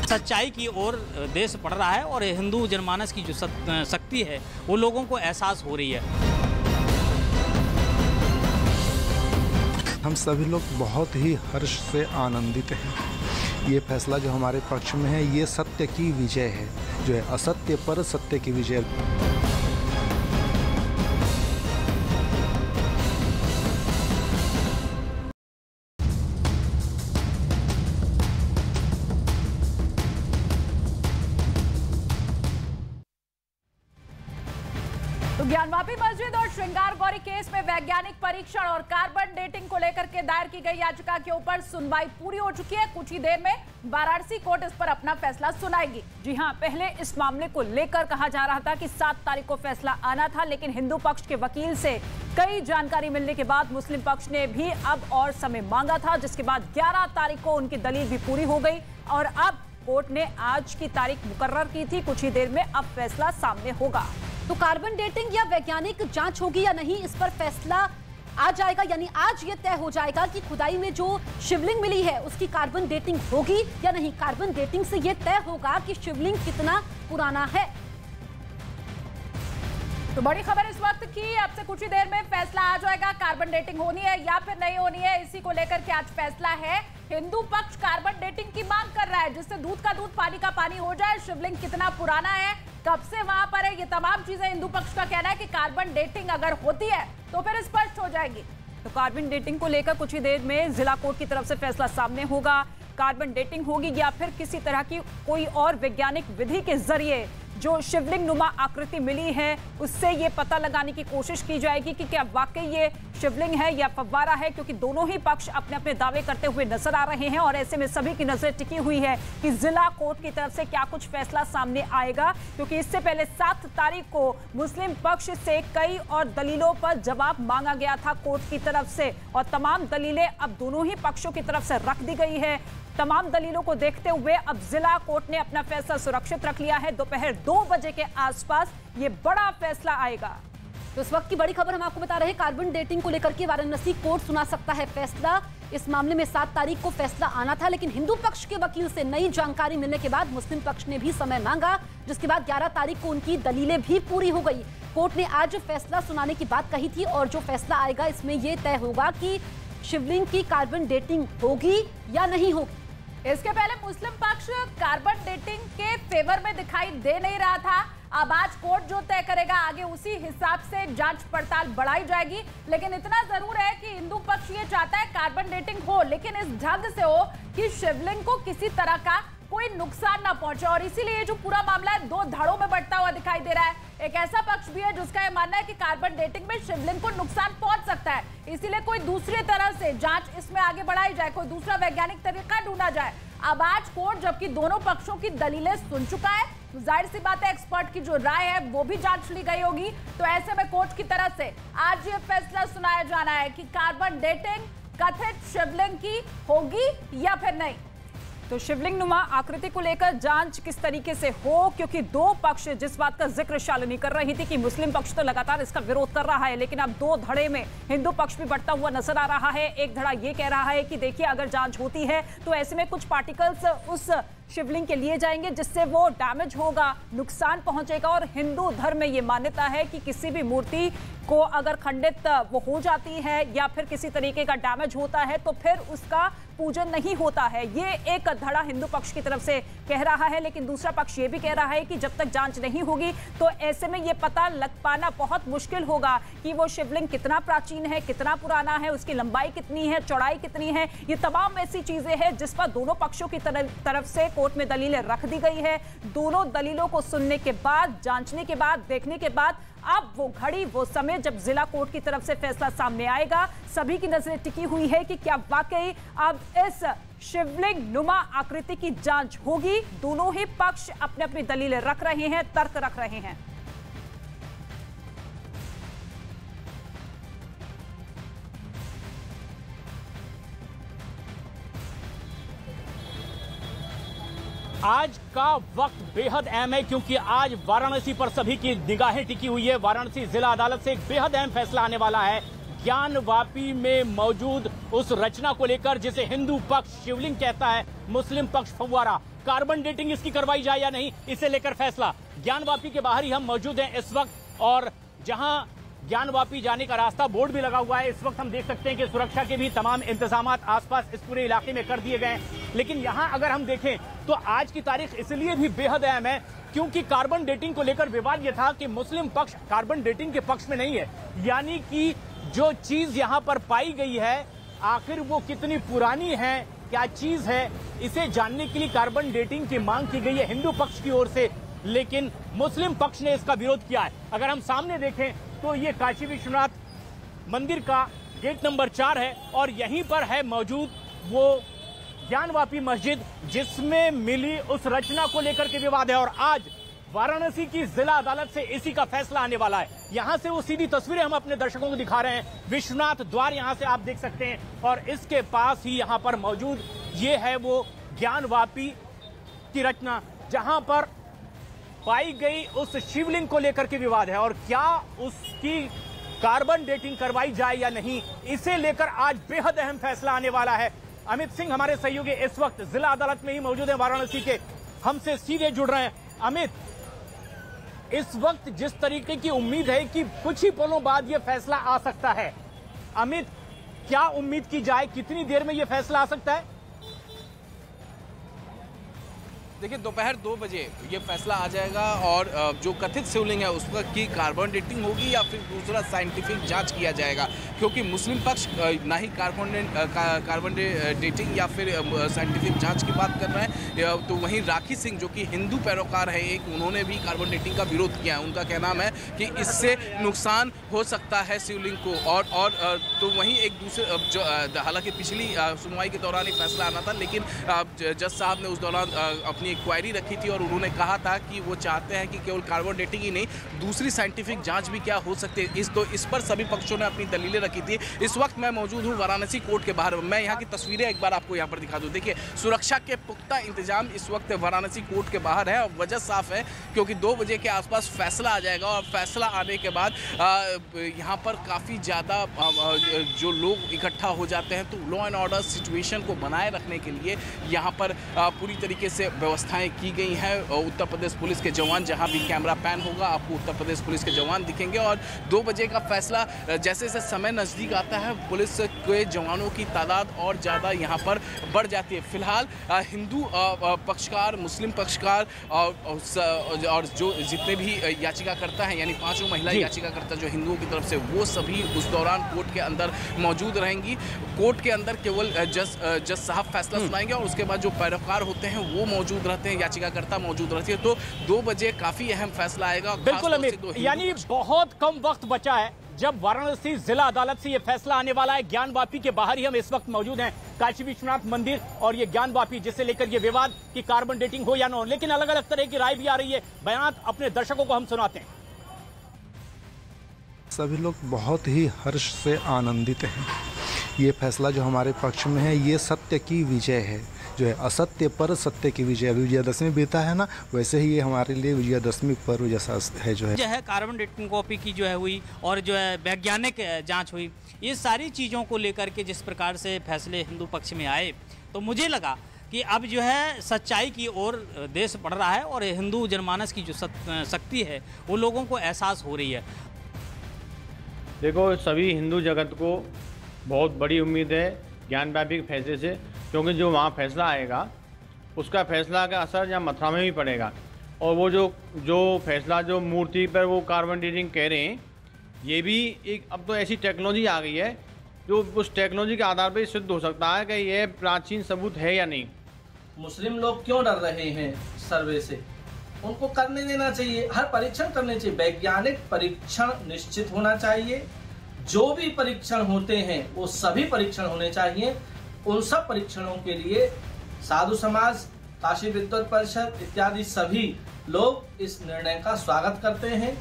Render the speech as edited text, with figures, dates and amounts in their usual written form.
सच्चाई की ओर देश बढ़ रहा है और हिंदू जनमानस की जो शक्ति है वो लोगों को एहसास हो रही है। हम सभी लोग बहुत ही हर्ष से आनंदित हैं। ये फैसला जो हमारे पक्ष में है, ये सत्य की विजय है, जो है असत्य पर सत्य की विजय। तो ज्ञानवापी मस्जिद और श्रृंगार गौरी केस में वैज्ञानिक परीक्षण और कार्बन डेटिंग को लेकर के दायर की गई याचिका के ऊपर सुनवाई पूरी हो चुकी है। कुछ ही देर में वाराणसी कोर्ट इस पर अपना फैसला सुनाएगी। जी हां, पहले इस मामले को लेकर कहा जा रहा था कि 7 तारीख को फैसला आना था, लेकिन हिंदू पक्ष के वकील से कई जानकारी मिलने के बाद मुस्लिम पक्ष ने भी अब और समय मांगा था, जिसके बाद 11 तारीख को उनकी दलील भी पूरी हो गई और अब कोर्ट ने आज की तारीख मुकर्रर की थी। कुछ ही देर में अब फैसला सामने होगा। तो कार्बन डेटिंग या वैज्ञानिक जांच होगी या नहीं, इस पर फैसला आ जाएगा। यानी आज ये तय हो जाएगा कि खुदाई में जो शिवलिंग मिली है उसकी कार्बन डेटिंग होगी या नहीं। कार्बन डेटिंग से ये तय होगा कि शिवलिंग कितना पुराना है। तो बड़ी खबर इस वक्त की, अब से कुछ ही देर में फैसला आ जाएगा। कार्बन डेटिंग होनी है या फिर नहीं होनी है, इसी को लेकर के आज फैसला है। हिंदू पक्ष कार्बन डेटिंग की मांग कर रहा है, जिससे दूध का दूध पानी का पानी हो जाए। शिवलिंग कितना पुराना है, कब से वहां पर है, ये तमाम चीजें हिंदू पक्ष का कहना है कि कार्बन डेटिंग अगर होती है तो फिर स्पष्ट हो जाएगी। तो कार्बन डेटिंग को लेकर कुछ ही देर में जिला कोर्ट की तरफ से फैसला सामने होगा। कार्बन डेटिंग होगी या फिर किसी तरह की कोई और वैज्ञानिक विधि के जरिए जो शिवलिंग नुमा आकृति मिली है उससे ये पता लगाने की कोशिश की जाएगी कि क्या वाकई ये शिवलिंग है या फव्वारा है, क्योंकि दोनों ही पक्ष अपने अपने दावे करते हुए नजर आ रहे हैं और ऐसे में सभी की नजर टिकी हुई है कि जिला कोर्ट की तरफ से क्या कुछ फैसला सामने आएगा। क्योंकि इससे पहले 7 तारीख को मुस्लिम पक्ष से कई और दलीलों पर जवाब मांगा गया था कोर्ट की तरफ से और तमाम दलीलें अब दोनों ही पक्षों की तरफ से रख दी गई है। तमाम दलीलों को देखते हुए अब जिला कोर्ट ने अपना फैसला सुरक्षित रख लिया है। दोपहर 2 बजे के आसपास ये बड़ा फैसला आएगा। तो इस वक्त की बड़ी खबर हम आपको बता रहे हैं, कार्बन डेटिंग को लेकर के वाराणसी कोर्ट सुना सकता है फैसला। इस मामले में 7 तारीख को फैसला आना था, लेकिन हिंदू पक्ष के वकील से नई जानकारी मिलने के बाद मुस्लिम पक्ष ने भी समय मांगा, जिसके बाद 11 तारीख को उनकी दलीलें भी पूरी हो गई। कोर्ट ने आज फैसला सुनाने की बात कही थी और जो फैसला आएगा इसमें यह तय होगा कि शिवलिंग की कार्बन डेटिंग होगी या नहीं होगी। इसके पहले मुस्लिम पक्ष कार्बन डेटिंग के फेवर में दिखाई दे नहीं रहा था। अब आज कोर्ट जो तय करेगा आगे उसी हिसाब से जांच पड़ताल बढ़ाई जाएगी। लेकिन इतना जरूर है कि हिंदू पक्ष ये चाहता है कार्बन डेटिंग हो, लेकिन इस ढंग से हो कि शिवलिंग को किसी तरह का कोई नुकसान ना पहुंचे। और इसीलिए जो पूरा मामला है 2 धड़ों में बढ़ता हुआ दिखाई दे रहा है। एक ऐसा पक्ष भी है जिसका यह मानना है कि कार्बन डेटिंग में शिवलिंग को नुकसान पहुंच सकता है, इसीलिए कोई दूसरी तरह से जांच इसमें आगे बढ़ाई जाए, कोई दूसरा वैज्ञानिक तरीका ढूंढा जाए। अब आज कोर्ट जबकि दोनों पक्षों की दलीलें सुन चुका है, तो जाहिर सी बात है एक्सपर्ट की जो राय है वो भी जांच ली गई होगी। तो ऐसे में कोर्ट की तरफ से आज ये फैसला सुनाया जाना है कि कार्बन डेटिंग कथित शिवलिंग की होगी या फिर नहीं। तो शिवलिंग नुमा आकृति को लेकर जांच किस तरीके से हो, क्योंकि 2 पक्ष जिस बात का जिक्र शालिनी कर रही थी कि मुस्लिम पक्ष तो लगातार इसका विरोध कर रहा है, लेकिन अब 2 धड़े में हिंदू पक्ष भी बढ़ता हुआ नजर आ रहा है। एक धड़ा ये कह रहा है कि देखिए अगर जांच होती है तो ऐसे में कुछ पार्टिकल्स उस शिवलिंग के लिए जाएंगे जिससे वो डैमेज होगा, नुकसान पहुंचेगा। और हिंदू धर्म में ये मान्यता है कि किसी भी मूर्ति को अगर खंडित वो हो जाती है या फिर किसी तरीके का डैमेज होता है तो फिर उसका पूजन नहीं होता है। ये एक धड़ा हिंदू पक्ष की तरफ से कह रहा है, लेकिन दूसरा पक्ष ये भी कह रहा है कि जब तक जांच नहीं होगी तो ऐसे में ये पता लग पाना बहुत मुश्किल होगा कि वो शिवलिंग कितना प्राचीन है, कितना पुराना है, उसकी लंबाई कितनी है, चौड़ाई कितनी है। ये तमाम ऐसी चीजें हैं जिस पर दोनों पक्षों की तरफ से कोर्ट में दलीलें रख दी गई है। दोनों दलीलों को सुनने के बाद, जांचने के बाद, देखने के बाद अब वो घड़ी, वो समय जब जिला कोर्ट की तरफ से फैसला सामने आएगा। सभी की नजरें टिकी हुई है कि क्या वाकई अब इस शिवलिंग नुमा आकृति की जांच होगी। दोनों ही पक्ष अपने अपनी दलीलें रख रहे हैं, तर्क रख रहे हैं। आज का वक्त बेहद अहम है क्योंकि आज वाराणसी पर सभी की निगाहें टिकी हुई है। वाराणसी जिला अदालत से एक बेहद अहम फैसला आने वाला है ज्ञानवापी में मौजूद उस रचना को लेकर जिसे हिंदू पक्ष शिवलिंग कहता है, मुस्लिम पक्ष फव्वारा। कार्बन डेटिंग इसकी करवाई जाए या नहीं, इसे लेकर फैसला। ज्ञानवापी के बाहर ही हम मौजूद हैं इस वक्त, और जहां ज्ञानवापी जाने का रास्ता बोर्ड भी लगा हुआ है। इस वक्त हम देख सकते हैं कि सुरक्षा के भी तमाम इंतजाम आसपास इस पूरे इलाके में कर दिए गए हैं। लेकिन यहां अगर हम देखें तो आज की तारीख इसलिए भी बेहद अहम है क्योंकि कार्बन डेटिंग को लेकर विवाद यह था कि मुस्लिम पक्ष कार्बन डेटिंग के पक्ष में नहीं है, यानी कि जो चीज यहां पर पाई गई है आखिर वो कितनी पुरानी है, क्या चीज है, इसे जानने के लिए कार्बन डेटिंग की मांग की गई है हिंदू पक्ष की ओर से, लेकिन मुस्लिम पक्ष ने इसका विरोध किया है। अगर हम सामने देखें तो ये काशी विश्वनाथ मंदिर का गेट नंबर 4 है और यहीं पर है मौजूद वो ज्ञानवापी मस्जिद जिसमें मिली उस रचना को लेकर के विवाद है। और आज वाराणसी की जिला अदालत से इसी का फैसला आने वाला है। यहां से वो सीधी तस्वीरें हम अपने दर्शकों को दिखा रहे हैं। विश्वनाथ द्वार यहां से आप देख सकते हैं और इसके पास ही यहां पर मौजूद ये है वो ज्ञानवापी की रचना जहां पर पाई गई उस शिवलिंग को लेकर के विवाद है और क्या उसकी कार्बन डेटिंग करवाई जाए या नहीं, इसे लेकर आज बेहद अहम फैसला आने वाला है। अमित सिंह हमारे सहयोगी इस वक्त जिला अदालत में ही मौजूद है वाराणसी के, हमसे सीधे जुड़ रहे हैं। अमित, इस वक्त जिस तरीके की उम्मीद है कि कुछ ही पलों बाद यह फैसला आ सकता है, अमित क्या उम्मीद की जाए, कितनी देर में यह फैसला आ सकता है? देखिए, दोपहर 2 बजे ये फैसला आ जाएगा और जो कथित शिवलिंग है उस पर की कार्बन डेटिंग होगी या फिर दूसरा साइंटिफिक जांच किया जाएगा, क्योंकि मुस्लिम पक्ष ना ही कार्बन डेटिंग या फिर साइंटिफिक जांच की बात कर रहे हैं। तो वहीं राखी सिंह जो कि हिंदू पैरोकार है एक, उन्होंने भी कार्बन डेटिंग का विरोध किया है। उनका कहना है कि इससे नुकसान हो सकता है शिवलिंग को। और तो वहीं एक दूसरे जो हालांकि पिछली सुनवाई के दौरान एक फैसला आना था, लेकिन जज साहब ने उस दौरान अपनी क्वेरी रखी थी और उन्होंने कहा था कि वो चाहते हैं कि केवल कार्बन डेटिंग ही नहीं, दूसरी साइंटिफिक जांच भी क्या हो सकती है। इस पर सभी पक्षों ने अपनी दलीलें रखी थी। इस वक्त मैं मौजूद हूँ वाराणसी कोर्ट के बाहर। मैं यहाँ की तस्वीरें एक बार आपको यहाँ पर दिखा दूँ। देखिए, सुरक्षा के पुख्ता इंतजाम इस वक्त वाराणसी कोर्ट के बाहर है और वजह साफ है क्योंकि 2 बजे के आसपास फैसला आ जाएगा और फैसला आने के बाद यहाँ पर काफ़ी ज़्यादा जो लोग इकट्ठा हो जाते हैं। तो लॉ एंड ऑर्डर सिचुएशन को बनाए रखने के लिए यहाँ पर पूरी तरीके से व्यवस्थाएं की गई हैं। उत्तर प्रदेश पुलिस के जवान, जहां भी कैमरा पैन होगा आपको उत्तर प्रदेश पुलिस के जवान दिखेंगे और 2 बजे का फैसला जैसे जैसे समय नज़दीक आता है पुलिस के जवानों की तादाद और ज़्यादा यहां पर बढ़ जाती है। फिलहाल हिंदू पक्षकार, मुस्लिम पक्षकार और जो जितने भी याचिकाकर्ता हैं, यानी 5 महिला याचिकाकर्ता जो हिंदुओं की तरफ से, वो सभी उस दौरान कोर्ट के अंदर मौजूद रहेंगी। कोर्ट के अंदर केवल जज साहब फैसला सुनाएंगे और उसके बाद जो पैरोकार होते हैं वो मौजूद रहते हैं, याचिकाकर्ता मौजूद रहती है। तो 2 बजे काफी अहम फैसला आएगा। बिल्कुल अमित, यानी बहुत कम वक्त बचा है जब वाराणसी जिला अदालत से यह फैसला आने वाला है। ज्ञानवापी के बाहर ही हम इस वक्त मौजूद हैं, काशी विश्वनाथ मंदिर और ये ज्ञानवापी, जिसे लेकर ये विवाद कि कार्बन डेटिंग हो या न हो, लेकिन अलग अलग तरह की राय भी आ रही है। बयान अपने दर्शकों को हम सुनाते हैं। सभी लोग बहुत ही हर्ष से आनंदित हैं। ये फैसला जो हमारे पक्ष में है, ये सत्य की विजय है, जो है असत्य पर सत्य की विजय। अभी विजयदशमी बीता है ना, वैसे ही ये हमारे लिए विजयदशमी पर्व जैसा है। जो है कार्बन डेटिंग कॉपी की जो है हुई और जो है वैज्ञानिक जांच हुई, ये सारी चीज़ों को लेकर के जिस प्रकार से फैसले हिंदू पक्ष में आए, तो मुझे लगा कि अब जो है सच्चाई की ओर देश बढ़ रहा है और हिंदू जनमानस की जो शक्ति है वो लोगों को एहसास हो रही है। देखो, सभी हिंदू जगत को बहुत बड़ी उम्मीद है ज्ञानवापी के फैसले से, क्योंकि जो वहाँ फैसला आएगा उसका फैसला का असर यहाँ मथुरा में भी पड़ेगा। और वो जो फैसला जो मूर्ति पर वो कार्बन डेटिंग कह रहे हैं, ये भी एक अब तो ऐसी टेक्नोलॉजी आ गई है जो उस टेक्नोलॉजी के आधार पर सिद्ध हो सकता है कि ये प्राचीन सबूत है या नहीं। मुस्लिम लोग क्यों डर रहे हैं सर्वे से? उनको करने देना चाहिए, हर परीक्षण करने चाहिए, वैज्ञानिक परीक्षण निश्चित होना चाहिए। जो भी परीक्षण होते हैं वो सभी परीक्षण होने चाहिए। उन सब परीक्षणों के लिए साधु समाज, काशी विद्वत परिषद इत्यादि सभी लोग इस निर्णय का स्वागत करते हैं।